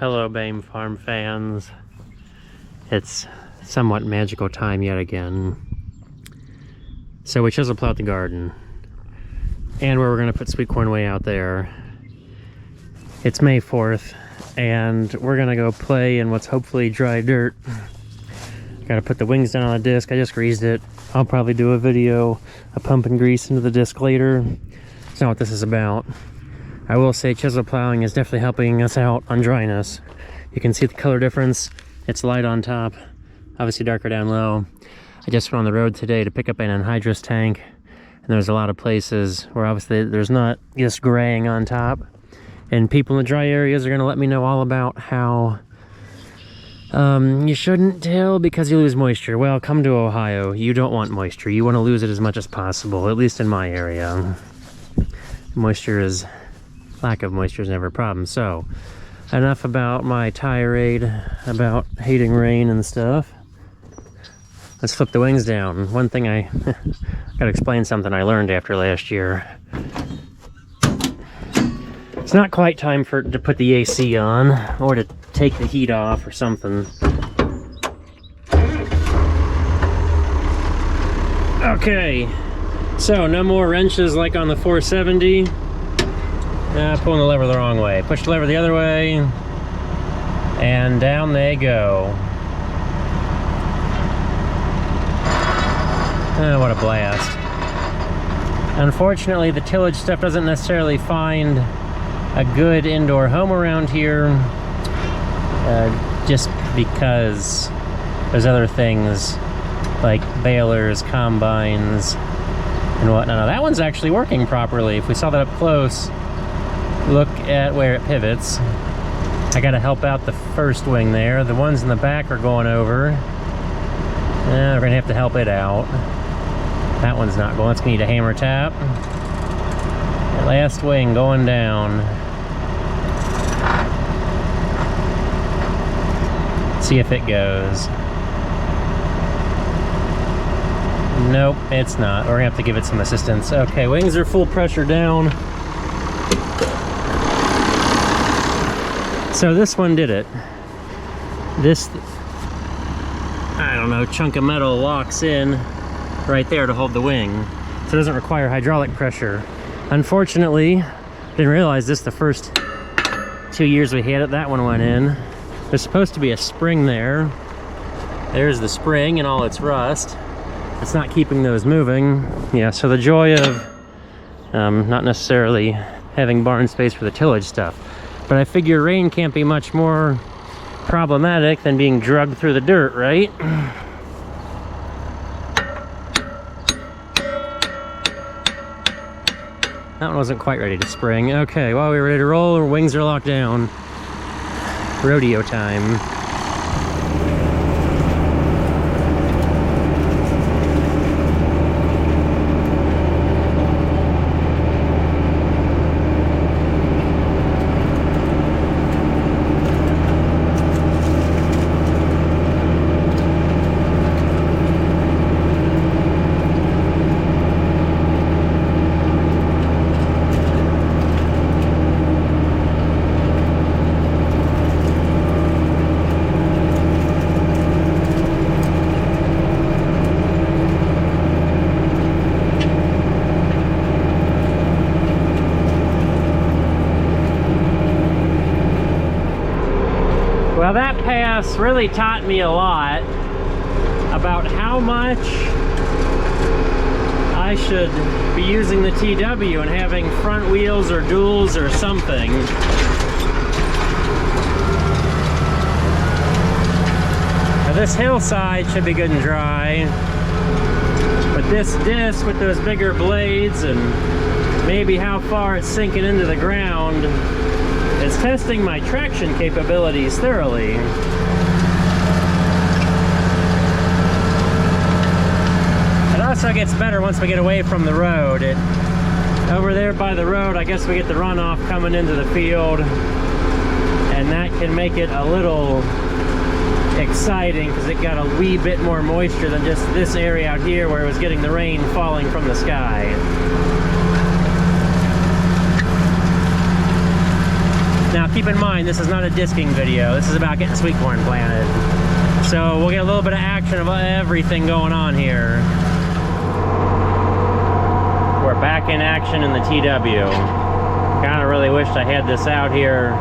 Hello BAME Farm fans. It's somewhat magical time yet again. So we chisel plowed the garden and where we're going to put sweet corn way out there. It's May 4th and we're going to go play in what's hopefully dry dirt. Got to put the wings down on the disc. I just greased it. I'll probably do a video of pumping grease into the disc later. That's not what this is about. I will say chisel plowing is definitely helping us out on dryness. You can see the color difference. It's light on top, obviously darker down low. I just went on the road today to pick up an anhydrous tank, and there's a lot of places where obviously there's not just graying on top. And people in the dry areas are going to let me know all about how you shouldn't till because you lose moisture. Well, come to Ohio. You don't want moisture. You want to lose it as much as possible, at least in my area. Lack of moisture is never a problem. So, enough about my tirade about hating rain and stuff. Let's flip the wings down. One thing I gotta explain something I learned after last year. It's not quite time to put the AC on or to take the heat off or something. Okay, so no more wrenches like on the 470. Pulling the lever the wrong way. Push the lever the other way, and down they go. What a blast. Unfortunately, the tillage stuff doesn't necessarily find a good indoor home around here, just because there's other things like balers, combines, and whatnot. Now, that one's actually working properly. If we saw that up close, look at where it pivots. I gotta help out the first wing there. The ones in the back are going over. We're gonna have to help it out. That one's not going. It's gonna need a hammer tap. That last wing going down. See if it goes. Nope, it's not. We're gonna have to give it some assistance. Okay, wings are full pressure down. So this one did it. This, I don't know, chunk of metal locks in right there to hold the wing. So it doesn't require hydraulic pressure. Unfortunately, didn't realize this the first 2 years we had it, that one went in. There's supposed to be a spring there. There's the spring and all its rust. It's not keeping those moving. Yeah, so the joy of not necessarily having barn space for the tillage stuff. But I figure rain can't be much more problematic than being drugged through the dirt, right? That one wasn't quite ready to spring. Okay, well, we're ready to roll. Our wings are locked down. Rodeo time. Well, that pass really taught me a lot about how much I should be using the TW and having front wheels or duals or something. Now this hillside should be good and dry, but this disc with those bigger blades and maybe how far it's sinking into the ground, it's testing my traction capabilities thoroughly. It also gets better once we get away from the road. Over there by the road, I guess we get the runoff coming into the field, and that can make it a little exciting because it got a wee bit more moisture than just this area out here where it was getting the rain falling from the sky. Now keep in mind, this is not a disking video. This is about getting sweet corn planted. So we'll get a little bit of action of everything going on here. We're back in action in the TW. Kind of really wished I had this out here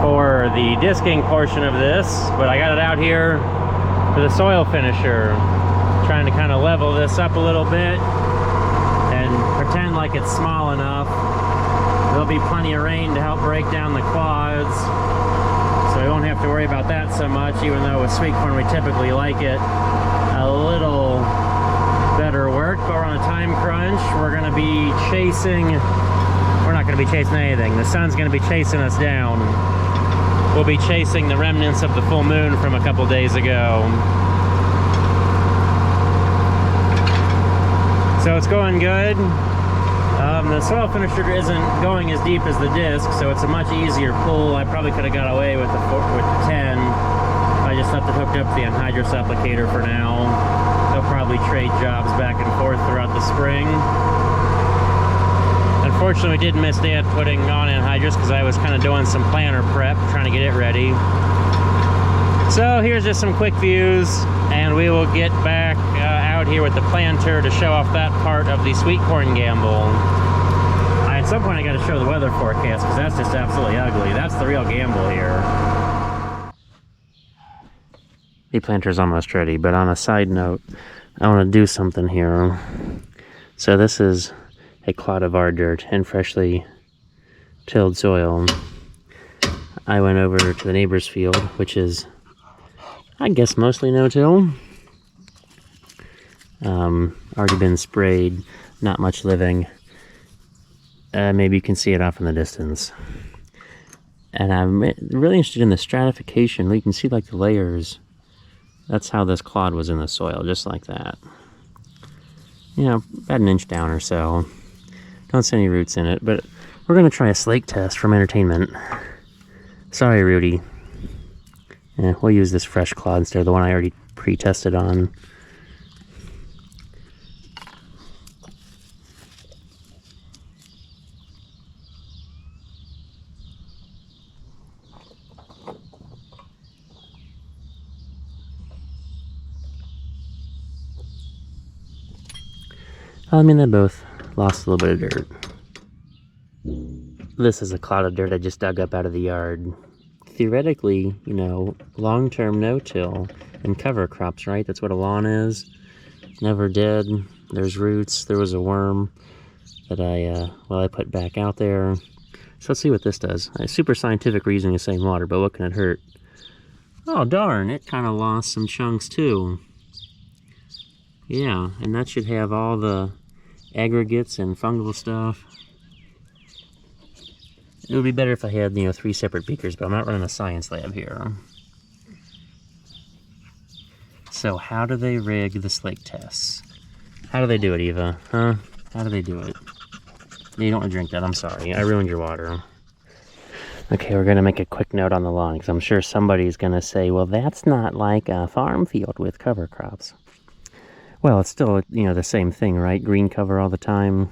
for the disking portion of this, but I got it out here for the soil finisher. Trying to kind of level this up a little bit and pretend like it's small enough. There'll be plenty of rain to help break down the clods, so we won't have to worry about that so much, even though with sweet corn we typically like it a little better work. But we're on a time crunch. We're going to be chasing, we're not going to be chasing anything. The sun's going to be chasing us down. We'll be chasing the remnants of the full moon from a couple days ago. So it's going good. The soil finisher isn't going as deep as the disc, so it's a much easier pull. I probably could have got away with the 10. I just left it hooked up to the anhydrous applicator for now. They'll probably trade jobs back and forth throughout the spring. Unfortunately, we did miss Dad putting on anhydrous because I was kind of doing some planter prep, trying to get it ready. So here's just some quick views, and we will get back out here with the planter to show off that part of the sweet corn gamble. At some point I got to show the weather forecast because that's just absolutely ugly. That's the real gamble here. The planter's almost ready, but on a side note, I want to do something here. So this is a clod of our dirt and freshly tilled soil. I went over to the neighbor's field, which is, I guess, mostly no-till. Already been sprayed, not much living. Maybe you can see it off in the distance. And I'm really interested in the stratification. You can see like the layers. That's how this clod was in the soil, just like that. You know, about an inch down or so. Don't see any roots in it, but we're going to try a slake test from entertainment. Sorry, Rudy. Yeah, we'll use this fresh clod instead of the one I already pre-tested on. I mean, they both lost a little bit of dirt. This is a clod of dirt I just dug up out of the yard. Theoretically, you know, long-term no-till and cover crops, right? That's what a lawn is. Never did. There's roots. There was a worm that I put back out there. So let's see what this does. It's super scientific reasoning of saying water, but what can it hurt? Oh, darn, it kind of lost some chunks too. Yeah, and that should have all the aggregates and fungal stuff. It would be better if I had, you know, 3 separate beakers, but I'm not running a science lab here. So how do they rig the slake tests? How do they do it, Eva? Huh? How do they do it? You don't want to drink that, I'm sorry. I ruined your water. Okay, we're going to make a quick note on the lawn, because I'm sure somebody's going to say, well, that's not like a farm field with cover crops. Well, it's still, you know, the same thing, right? Green cover all the time.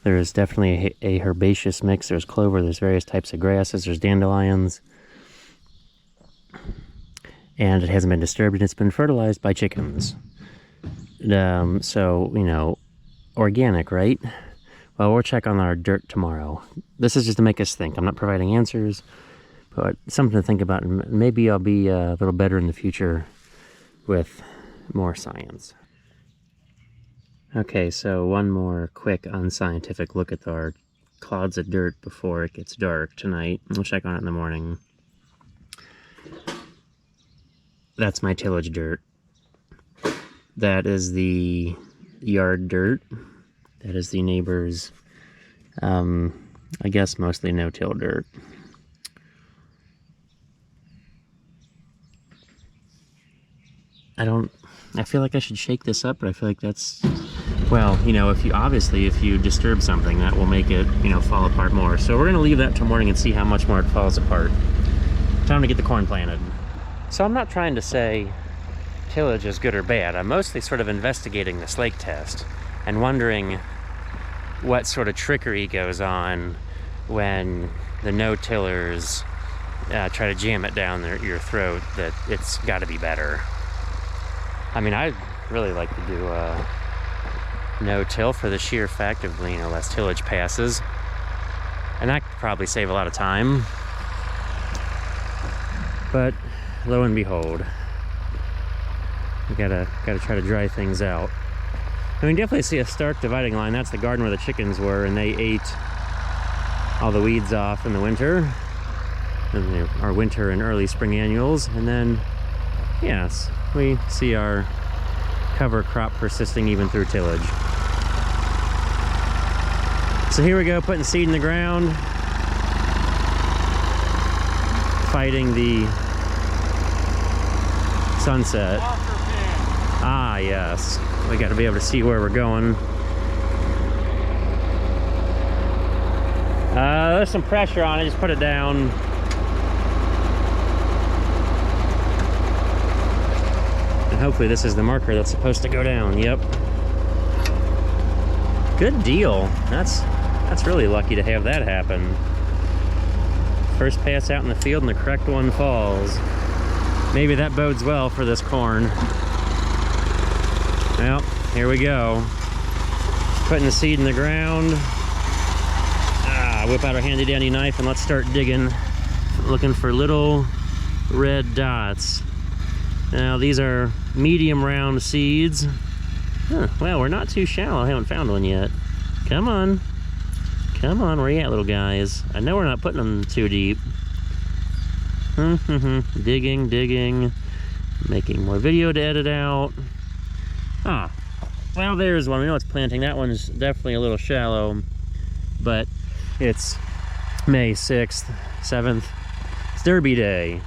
There is definitely a herbaceous mix. There's clover, there's various types of grasses, there's dandelions. And it hasn't been disturbed, and it's been fertilized by chickens. So, you know, organic, right? Well, we'll check on our dirt tomorrow. This is just to make us think. I'm not providing answers, but something to think about. And maybe I'll be a little better in the future with more science. Okay, so one more quick unscientific look at our clods of dirt before it gets dark tonight. We'll check on it in the morning. That's my tillage dirt. That is the yard dirt. That is the neighbor's, I guess mostly no-till dirt. I feel like I should shake this up, but I feel like that's, well, you know, if you disturb something, that will make it, you know, fall apart more. So we're going to leave that till morning and see how much more it falls apart. Time to get the corn planted. So I'm not trying to say tillage is good or bad. I'm mostly sort of investigating the slake test and wondering what sort of trickery goes on when the no-tillers try to jam it down your throat, that it's got to be better. I mean, I'd really like to do no-till for the sheer fact of, you know, less tillage passes, and that could probably save a lot of time. But lo and behold, we gotta try to dry things out. And we definitely see a stark dividing line. That's the garden where the chickens were, and they ate all the weeds off in the winter, and our winter and early spring annuals. And then, yes, we see our cover crop persisting even through tillage. So here we go, putting seed in the ground, fighting the sunset. Ah, yes. We got to be able to see where we're going. There's some pressure on it. Just put it down. And hopefully this is the marker that's supposed to go down. Yep. Good deal. That's really lucky to have that happen. First pass out in the field and the correct one falls. Maybe that bodes well for this corn. Well, here we go. Putting the seed in the ground. Whip out our handy dandy knife and let's start digging. Looking for little red dots. Now these are medium round seeds. Huh, well, we're not too shallow. I haven't found one yet. Come on. Come on, where you at, little guys? I know we're not putting them too deep. Digging, digging. Making more video to edit out. Ah, well, there's one. We know it's planting. That one's definitely a little shallow, but it's May 6th, 7th. It's Derby Day,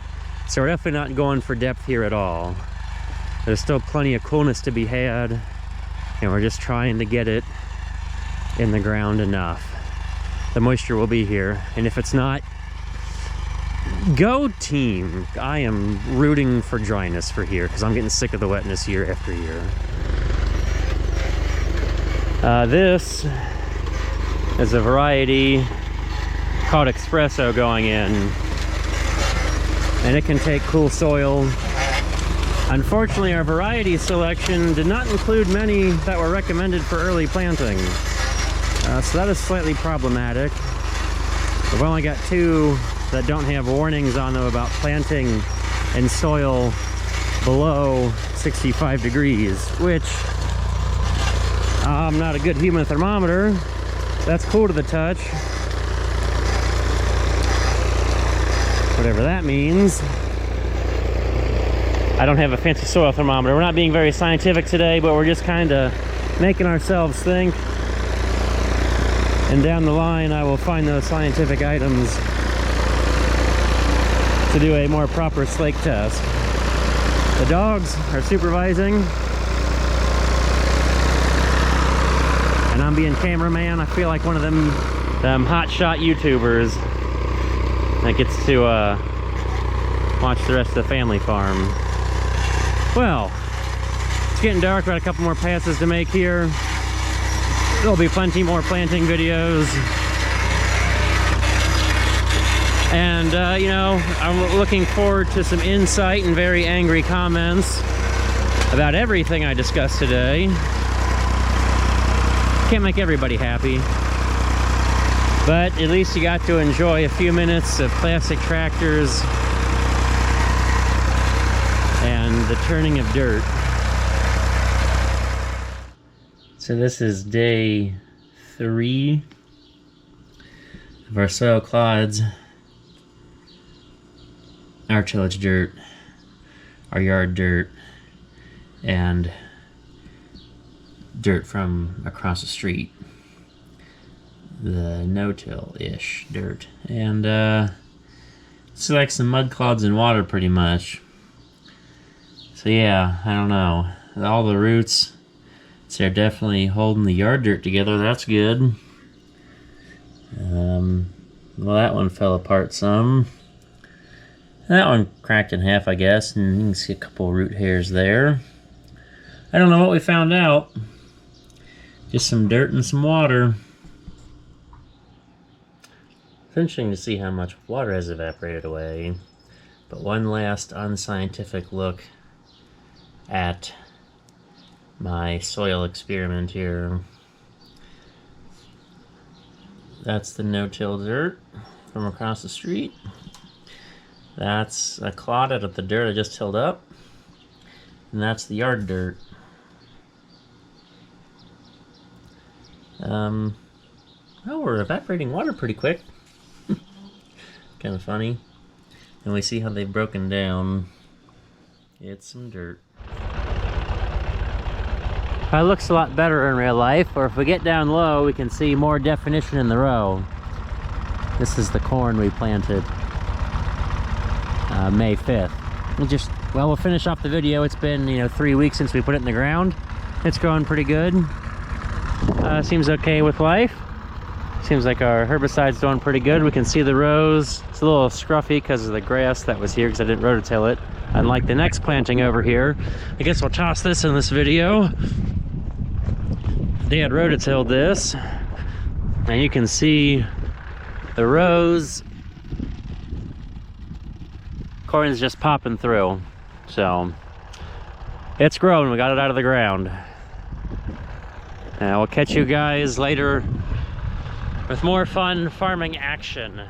so we're definitely not going for depth here at all. There's still plenty of coolness to be had, and we're just trying to get it in the ground enough. The moisture will be here, and if it's not, go team. I am rooting for dryness for here, because I'm getting sick of the wetness year after year. This is a variety called Espresso going in, and it can take cool soil. Unfortunately, our variety selection did not include many that were recommended for early planting, so that is slightly problematic. We've only got 2 that don't have warnings on them about planting in soil below 65 degrees, which I'm not a good human thermometer. That's cool to the touch. Whatever that means. I don't have a fancy soil thermometer. We're not being very scientific today, but we're just kind of making ourselves think. And down the line, I will find those scientific items to do a more proper slake test. The dogs are supervising, and I'm being cameraman. I feel like one of them hotshot YouTubers that gets to watch the rest of the family farm. Well, it's getting dark. Got a couple more passes to make here. There'll be plenty more planting videos. And, you know, I'm looking forward to some insight and very angry comments about everything I discussed today. Can't make everybody happy. But at least you got to enjoy a few minutes of classic tractors and the turning of dirt. So this is day 3 of our soil clods. Our tillage dirt, our yard dirt, and dirt from across the street. The no-till-ish dirt. And it's like some mud clods and water pretty much. So yeah, I don't know. All the roots, so they're definitely holding the yard dirt together. That's good. Well, that one fell apart some. That one cracked in half, I guess, and you can see a couple root hairs there. I don't know what we found out. Just some dirt and some water. It's interesting to see how much water has evaporated away. But one last unscientific look at my soil experiment here. That's the no-till dirt from across the street. That's a clod out of the dirt I just tilled up. And that's the yard dirt. Oh, we're evaporating water pretty quick. Kind of funny. And we see how they've broken down. It's some dirt. It looks a lot better in real life, or if we get down low, we can see more definition in the row. This is the corn we planted May 5th. We'll finish off the video. It's been, 3 weeks since we put it in the ground. It's growing pretty good. Seems okay with life. Seems like our herbicide's doing pretty good. We can see the rows. It's a little scruffy because of the grass that was here because I didn't rototill it. Unlike the next planting over here. I guess I'll toss this in this video. They had rototilled this. And you can see the rows. Corn's just popping through. So, it's growing. We got it out of the ground. We'll catch you guys later with more fun farming action.